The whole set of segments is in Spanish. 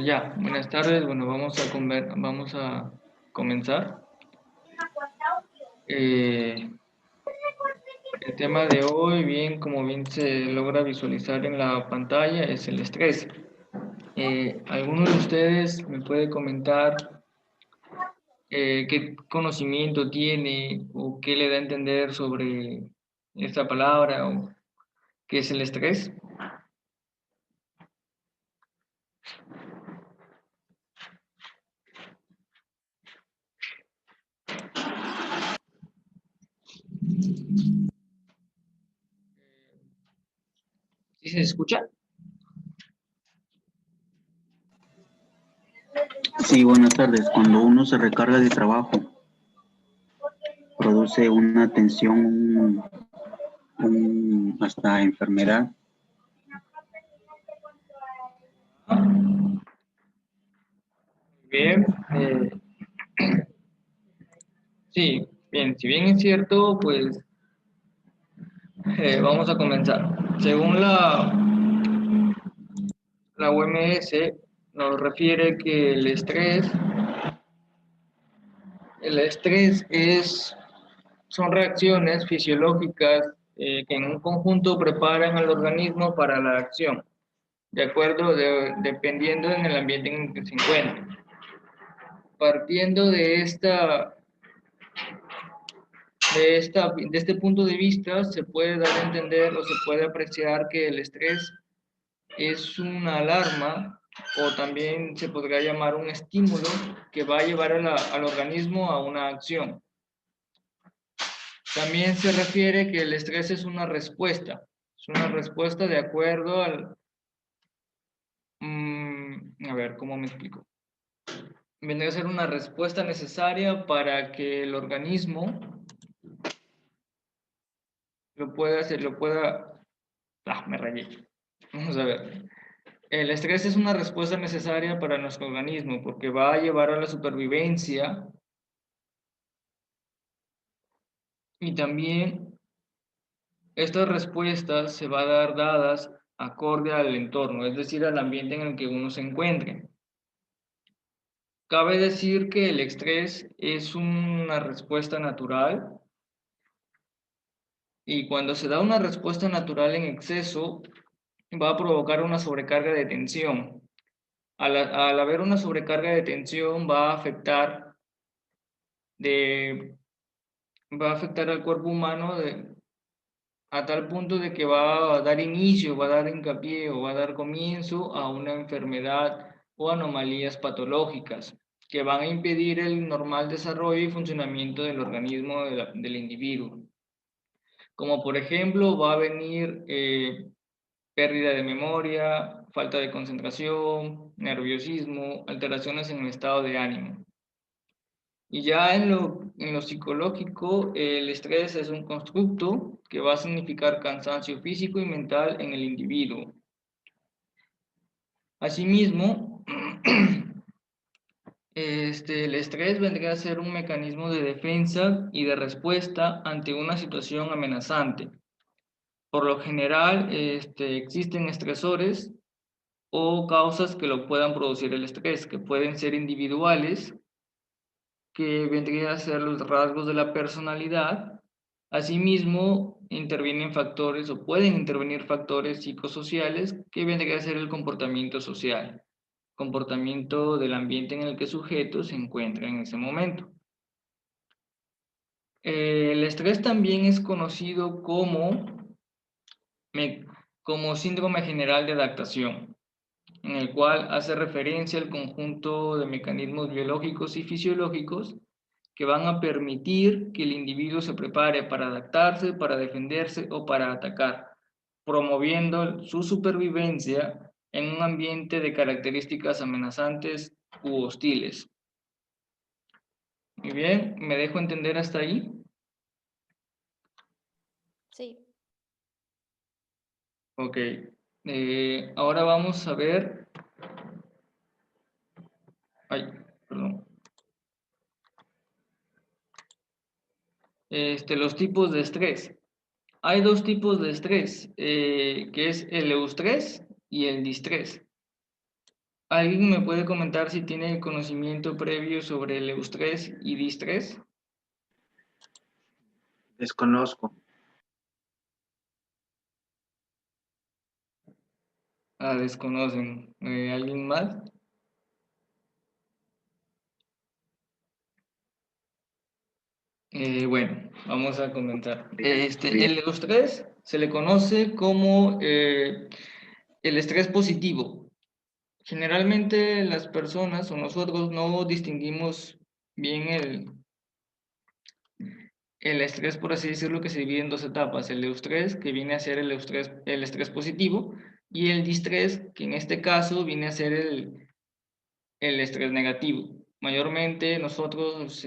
Ya, buenas tardes. Bueno, vamos a comenzar. Eh, el tema de hoy, como bien se logra visualizar en la pantalla, es el estrés. ¿Alguno de ustedes me puede comentar qué conocimiento tiene o qué le da a entender sobre esta palabra o qué es el estrés? ¿Sí se escucha? Sí, buenas tardes. Cuando uno se recarga de trabajo, produce una tensión, hasta enfermedad. Bien. Sí, bien, si bien es cierto, pues vamos a comenzar. Según la OMS, nos refiere que el estrés son reacciones fisiológicas que en un conjunto preparan al organismo para la acción, dependiendo en el ambiente en el que se encuentre. Partiendo de este punto de vista, se puede dar a entender o se puede apreciar que el estrés es una alarma o también se podría llamar un estímulo que va a llevar al organismo a una acción. También se refiere que el estrés es una respuesta de acuerdo a ver, ¿cómo me explico? Vendría a ser una respuesta necesaria para que el organismo me rayé. Vamos a ver. El estrés es una respuesta necesaria para nuestro organismo porque va a llevar a la supervivencia y también estas respuestas se van a dar dadas acorde al entorno, es decir, al ambiente en el que uno se encuentre. Cabe decir que el estrés es una respuesta natural y cuando se da una respuesta natural en exceso va a provocar una sobrecarga de tensión. Al haber una sobrecarga de tensión de, va a afectar al cuerpo humano a tal punto de que va a dar inicio, va a dar hincapié o va a dar comienzo a una enfermedad o anomalías patológicas que van a impedir el normal desarrollo y funcionamiento del organismo del individuo. Como por ejemplo va a venir pérdida de memoria, falta de concentración, nerviosismo, alteraciones en el estado de ánimo. Y ya en lo psicológico, el estrés es un constructo que va a significar cansancio físico y mental en el individuo. Asimismo, el estrés vendría a ser un mecanismo de defensa y de respuesta ante una situación amenazante. Por lo general, existen estresores o causas que lo puedan producir el estrés, que pueden ser individuales, que vendrían a ser los rasgos de la personalidad. Asimismo, intervienen factores o pueden intervenir factores psicosociales que vendría a ser el comportamiento social, comportamiento del ambiente en el que el sujeto se encuentra en ese momento. El estrés también es conocido como síndrome general de adaptación, en el cual hace referencia al conjunto de mecanismos biológicos y fisiológicos que van a permitir que el individuo se prepare para adaptarse, para defenderse o para atacar, promoviendo su supervivencia en un ambiente de características amenazantes u hostiles. Muy bien, ¿me dejo entender hasta ahí? Sí. Ok, ahora vamos a ver, ay, perdón, los tipos de estrés. Hay dos tipos de estrés, que es el eustrés y el distrés. ¿Alguien me puede comentar si tiene conocimiento previo sobre el eustrés y distrés? Desconozco. Ah, desconocen. ¿Alguien más? Bueno, vamos a comentar. Bien. El eustrés se le conoce como el estrés positivo. Generalmente las personas o nosotros no distinguimos bien el estrés, por así decirlo, que se divide en dos etapas. El eustrés, que viene a ser el estrés positivo, y el distrés, que en este caso viene a ser el estrés negativo. Mayormente nosotros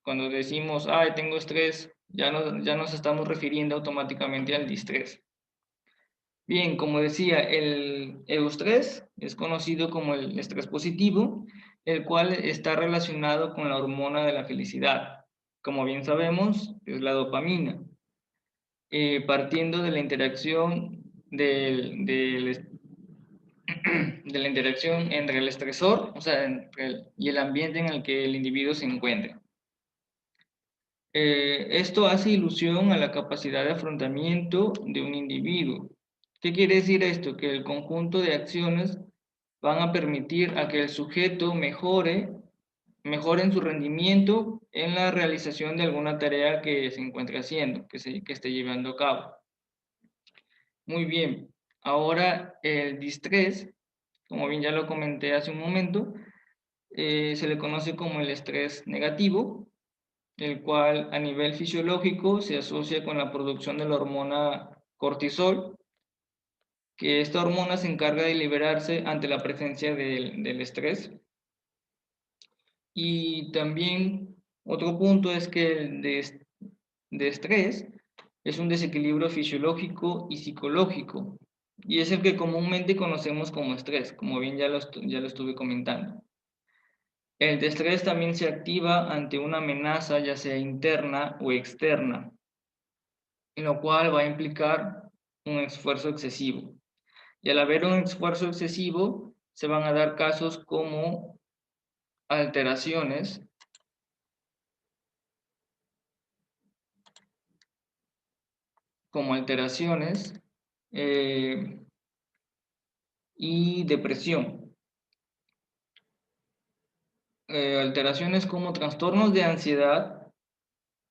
cuando decimos, ay, tengo estrés, ya nos estamos refiriendo automáticamente al distrés. Bien, como decía, el eustrés es conocido como el estrés positivo, el cual está relacionado con la hormona de la felicidad. Como bien sabemos, es la dopamina. Partiendo de la interacción de la interacción entre el estresor, o sea, y el ambiente en el que el individuo se encuentra. Esto hace ilusión a la capacidad de afrontamiento de un individuo. ¿Qué quiere decir esto? Que el conjunto de acciones van a permitir a que el sujeto mejore en su rendimiento en la realización de alguna tarea que se encuentre haciendo, que esté llevando a cabo. Muy bien, ahora el distrés, como bien ya lo comenté hace un momento, se le conoce como el estrés negativo, el cual a nivel fisiológico se asocia con la producción de la hormona cortisol, que esta hormona se encarga de liberarse ante la presencia del estrés. Y también otro punto es que el de estrés es un desequilibrio fisiológico y psicológico, y es el que comúnmente conocemos como estrés, como bien ya lo estuve comentando. El estrés también se activa ante una amenaza, ya sea interna o externa, en lo cual va a implicar un esfuerzo excesivo. Y al haber un esfuerzo excesivo, se van a dar casos alteraciones, como alteraciones eh, y depresión. Alteraciones como trastornos de ansiedad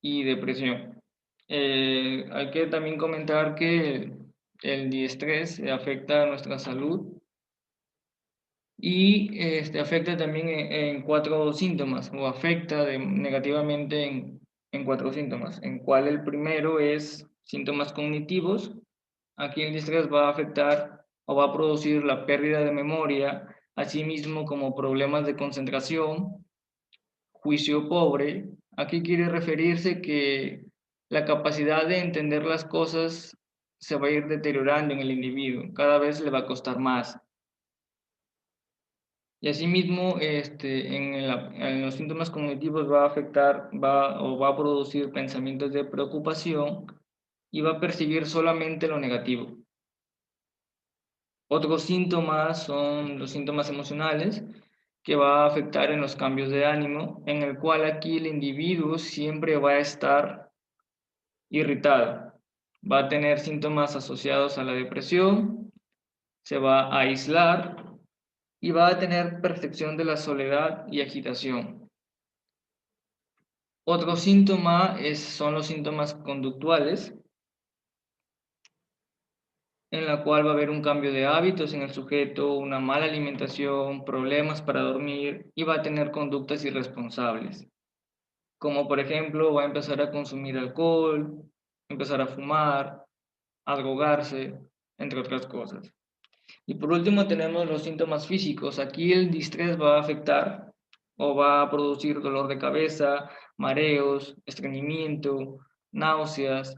y depresión. Hay que también comentar que el diestrés afecta a nuestra salud y afecta también en cuatro síntomas o afecta negativamente en cuatro síntomas, en cual el primero es síntomas cognitivos. Aquí el distrés va a afectar o va a producir la pérdida de memoria, así mismo como problemas de concentración, juicio pobre. Aquí quiere referirse que la capacidad de entender las cosas se va a ir deteriorando en el individuo, cada vez le va a costar más. Y asimismo, en los síntomas cognitivos va a afectar, va a producir pensamientos de preocupación y va a percibir solamente lo negativo. Otros síntomas son los síntomas emocionales, que va a afectar en los cambios de ánimo, en el cual aquí el individuo siempre va a estar irritado. Va a tener síntomas asociados a la depresión, se va a aislar y va a tener percepción de la soledad y agitación. Otro síntoma son los síntomas conductuales, en la cual va a haber un cambio de hábitos en el sujeto, una mala alimentación, problemas para dormir y va a tener conductas irresponsables, como por ejemplo va a empezar a consumir alcohol, empezar a fumar, a drogarse, entre otras cosas. Y por último tenemos los síntomas físicos. Aquí el distrés va a afectar o va a producir dolor de cabeza, mareos, estreñimiento, náuseas,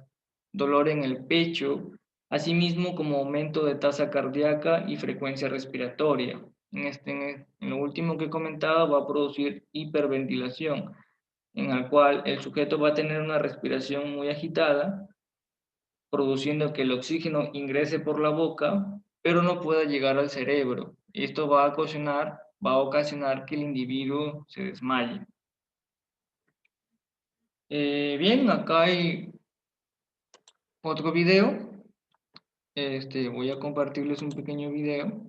dolor en el pecho, asimismo como aumento de tasa cardíaca y frecuencia respiratoria. En lo último que he comentado va a producir hiperventilación, en el cual el sujeto va a tener una respiración muy agitada produciendo que el oxígeno ingrese por la boca, pero no pueda llegar al cerebro. Esto va a ocasionar que el individuo se desmaye. Bien, acá hay otro video. Voy a compartirles un pequeño video.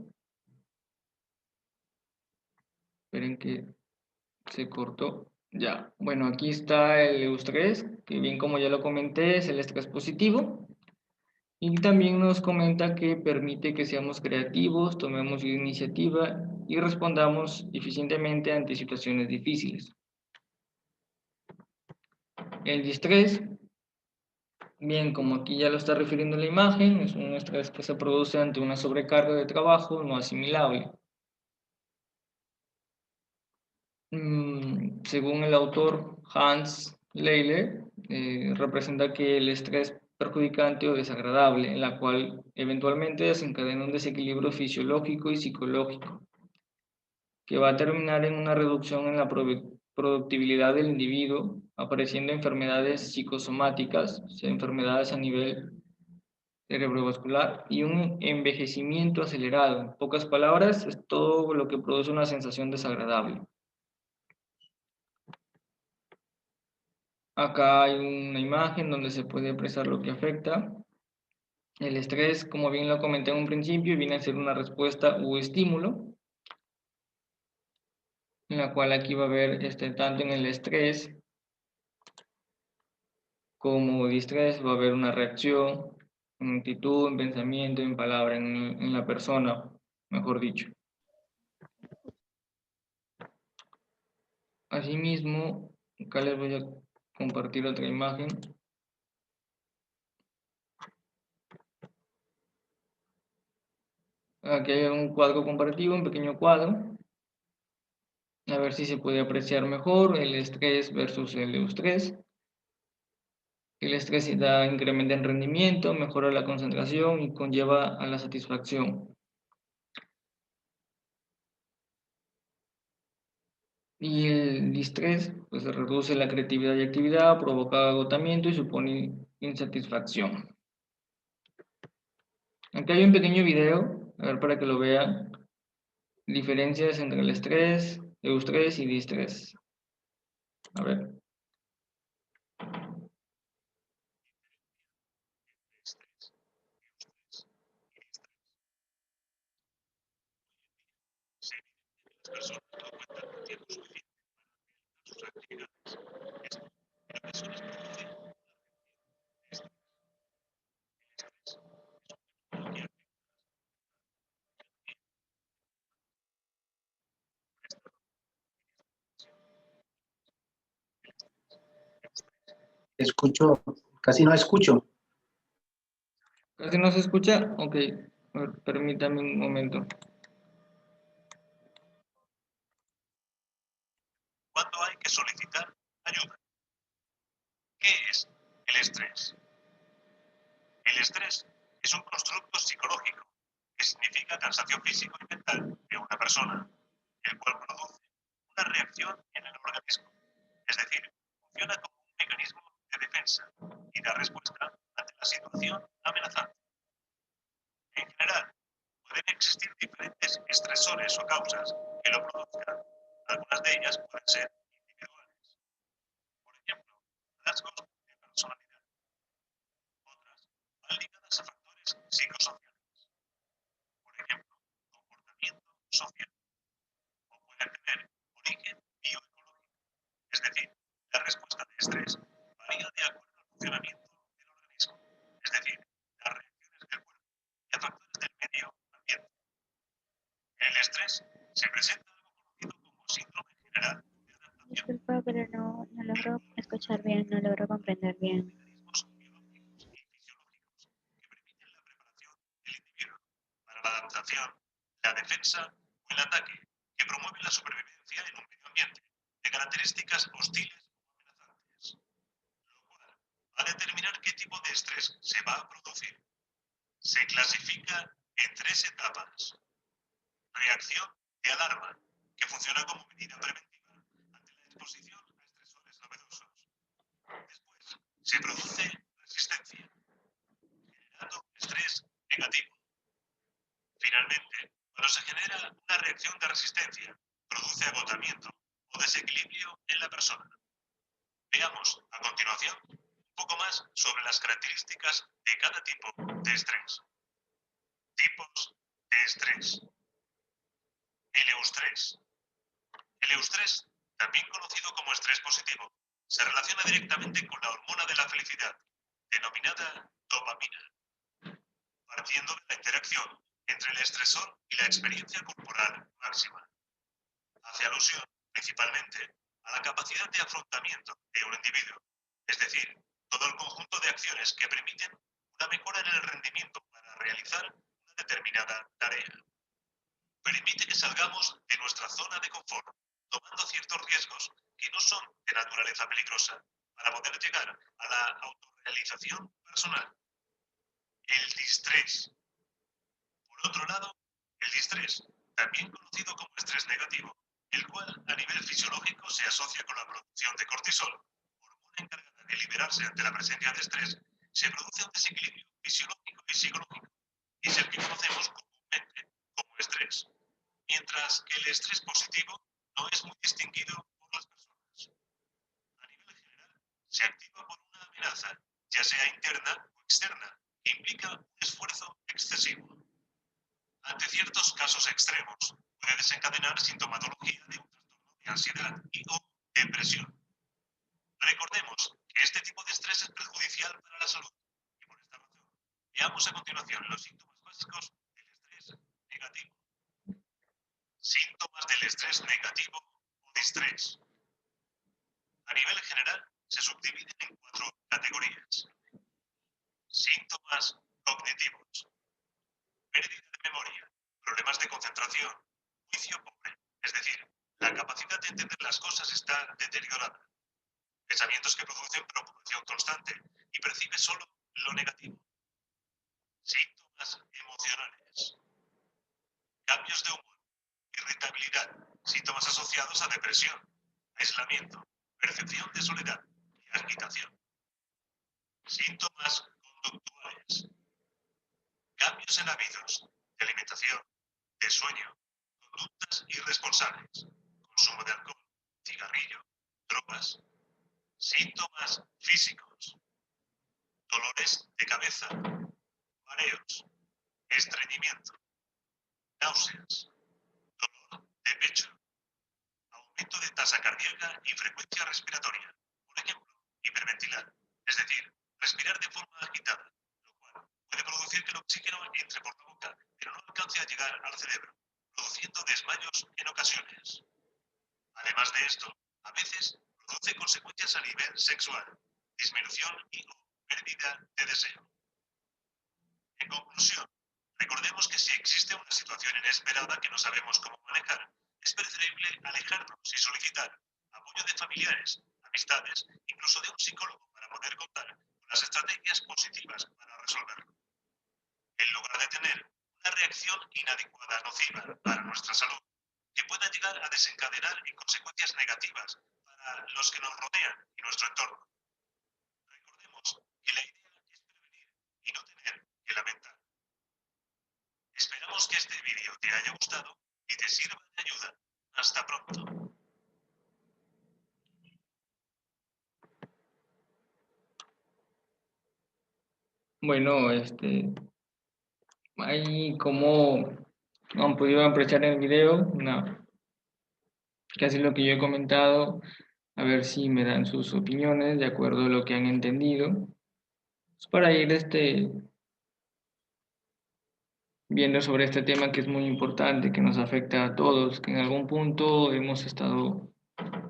Esperen que se cortó. Ya, bueno, aquí está el eustrés, que bien como ya lo comenté, es el estrés positivo. Y también nos comenta que permite que seamos creativos, tomemos iniciativa y respondamos eficientemente ante situaciones difíciles. El distrés, bien, como aquí ya lo está refiriendo la imagen, es un estrés que se produce ante una sobrecarga de trabajo no asimilable. Según el autor Hans Leiler, representa que el estrés perjudicante o desagradable, en la cual eventualmente desencadena un desequilibrio fisiológico y psicológico, que va a terminar en una reducción en la productividad del individuo, apareciendo enfermedades psicosomáticas, o sea, enfermedades a nivel cerebrovascular y un envejecimiento acelerado. En pocas palabras, es todo lo que produce una sensación desagradable. Acá hay una imagen donde se puede apreciar lo que afecta. El estrés, como bien lo comenté en un principio, viene a ser una respuesta u estímulo, en la cual aquí va a haber tanto en el estrés como distrés, va a haber una reacción, en actitud, en pensamiento, en palabra, en la persona, mejor dicho. Asimismo, acá les voy a compartir otra imagen. Aquí hay un cuadro comparativo, un pequeño cuadro. A ver si se puede apreciar mejor el estrés versus el eustrés. El estrés incrementa el rendimiento, mejora la concentración y conlleva a la satisfacción. Y el distrés pues reduce la creatividad y actividad, provoca agotamiento y supone insatisfacción. Aquí hay un pequeño video, a ver para que lo vean. Diferencias entre el estrés, eustrés y distrés. A ver. Escucho, casi no escucho. ¿Casi no se escucha? Ok, a ver, permítame un momento. ¿Cuándo hay que solicitar ayuda? ¿Qué es el estrés? El estrés es un constructo psicológico que significa cansancio físico y mental de una persona, el cual produce una reacción en el organismo, es decir, funciona como un mecanismo de defensa y da respuesta ante la situación amenazante. En general, pueden existir diferentes estresores o causas que lo produzcan. Algunas de ellas pueden ser individuales. Por ejemplo, rasgos de personalidad. Otras van ligadas a factores psicosociales. Por ejemplo, comportamiento social. O pueden tener origen bioecológico. Es decir, la respuesta de estrés varía de acuerdo al funcionamiento del organismo. Es decir, las reacciones del cuerpo y a factores del medio ambiente. El estrés se presenta algo conocido como síndrome general de adaptación. Disculpa, pero no logro escuchar bien, no logro comprender bien. Mecanismos biológicos y fisiológicos que permiten la preparación del individuo para la adaptación, la defensa o el ataque, que promueven la supervivencia en un medio ambiente de características hostiles o amenazantes, lo cual va a determinar qué tipo de estrés se va a producir. Se clasifica en 3 etapas. Reacción de alarma, que funciona como medida preventiva ante la exposición a estresores novedosos. Después, se produce resistencia. resistencia, produce agotamiento o desequilibrio en la persona. Veamos a continuación un poco más sobre las características de cada tipo de estrés. Tipos de estrés. El eustrés. El eustrés, también conocido como estrés positivo, se relaciona directamente con la hormona de la felicidad, denominada dopamina, partiendo de la interacción entre el estresor y la experiencia corporal máxima. Hace alusión, principalmente, a la capacidad de afrontamiento de un individuo, es decir, todo el conjunto de acciones que permiten una mejora en el rendimiento para realizar una determinada tarea. Permite que salgamos de nuestra zona de confort, tomando ciertos riesgos que no son de naturaleza peligrosa, para poder llegar a la autorrealización personal. El distrés. Por otro lado, el distrés, también conocido como estrés negativo, el cual a nivel fisiológico se asocia con la producción de cortisol, hormona encargada de liberarse ante la presencia de estrés, se produce un desequilibrio fisiológico y psicológico, y es el que conocemos comúnmente como estrés, mientras que el estrés positivo no es muy distinguido por las personas. A nivel general, se activa por una amenaza, ya sea interna o externa, que implica un esfuerzo excesivo. Ante ciertos casos extremos, puede desencadenar sintomatología de un trastorno de ansiedad y o depresión. Recordemos que este tipo de estrés es perjudicial para la salud y por esta razón, veamos a continuación los síntomas básicos del estrés negativo. Síntomas del estrés negativo o distrés. A nivel general, se subdividen en 4 categorías. Síntomas cognitivos. Pérdida de memoria, problemas de concentración, juicio pobre, es decir, la capacidad de entender las cosas está deteriorada. Pensamientos que producen preocupación constante y percibe solo lo negativo. Síntomas emocionales. Cambios de humor, irritabilidad, síntomas asociados a depresión, aislamiento, percepción de soledad y agitación. Síntomas conductuales. Cambios en hábitos de alimentación, de sueño, conductas irresponsables, consumo de alcohol, cigarrillo, drogas. Síntomas físicos. Dolores de cabeza, mareos, estreñimiento, náuseas, dolor de pecho, aumento de tasa cardíaca y frecuencia respiratoria, por ejemplo, hiperventilar, es decir, respirar de forma agitada, lo cual puede producir que el oxígeno entre por la boca, pero no alcance a llegar al cerebro, produciendo desmayos en ocasiones. Además de esto, a veces produce consecuencias a nivel sexual, disminución y o pérdida de deseo. En conclusión, recordemos que si existe una situación inesperada que no sabemos cómo manejar, es preferible alejarnos y solicitar apoyo de familiares, amistades, incluso de un psicólogo para poder contar con las estrategias positivas para resolverlo. En lugar de tener una reacción inadecuada nociva para nuestra salud, que pueda llegar a desencadenar en consecuencias negativas para los que nos rodean y nuestro entorno. Recordemos que la idea es prevenir y no tener que lamentar. Esperamos que este vídeo te haya gustado y te sirva de ayuda. Hasta pronto. Bueno, ahí como han podido apreciar en el video, casi lo que yo he comentado, a ver si me dan sus opiniones de acuerdo a lo que han entendido, pues para ir viendo sobre este tema que es muy importante, que nos afecta a todos, que en algún punto hemos estado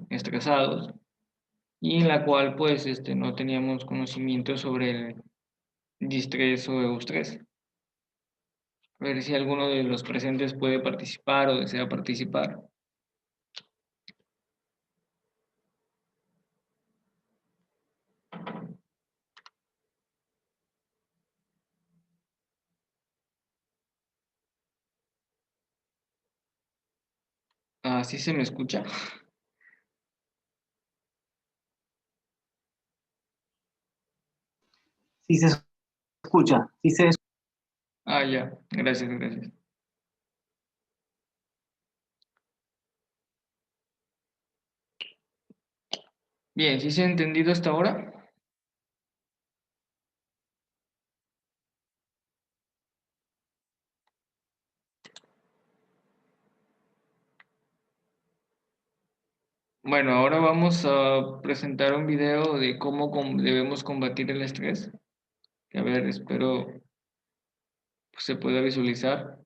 estresados y en la cual pues no teníamos conocimiento sobre el distrés o eustrés. A ver si alguno de los presentes puede participar o desea participar. Ah, ¿sí se me escucha? Sí se escucha, sí se Ah, ya, gracias, gracias. Bien, ¿sí se ha entendido hasta ahora? Bueno, ahora vamos a presentar un video de cómo debemos combatir el estrés. A ver, espero se pueda visualizar.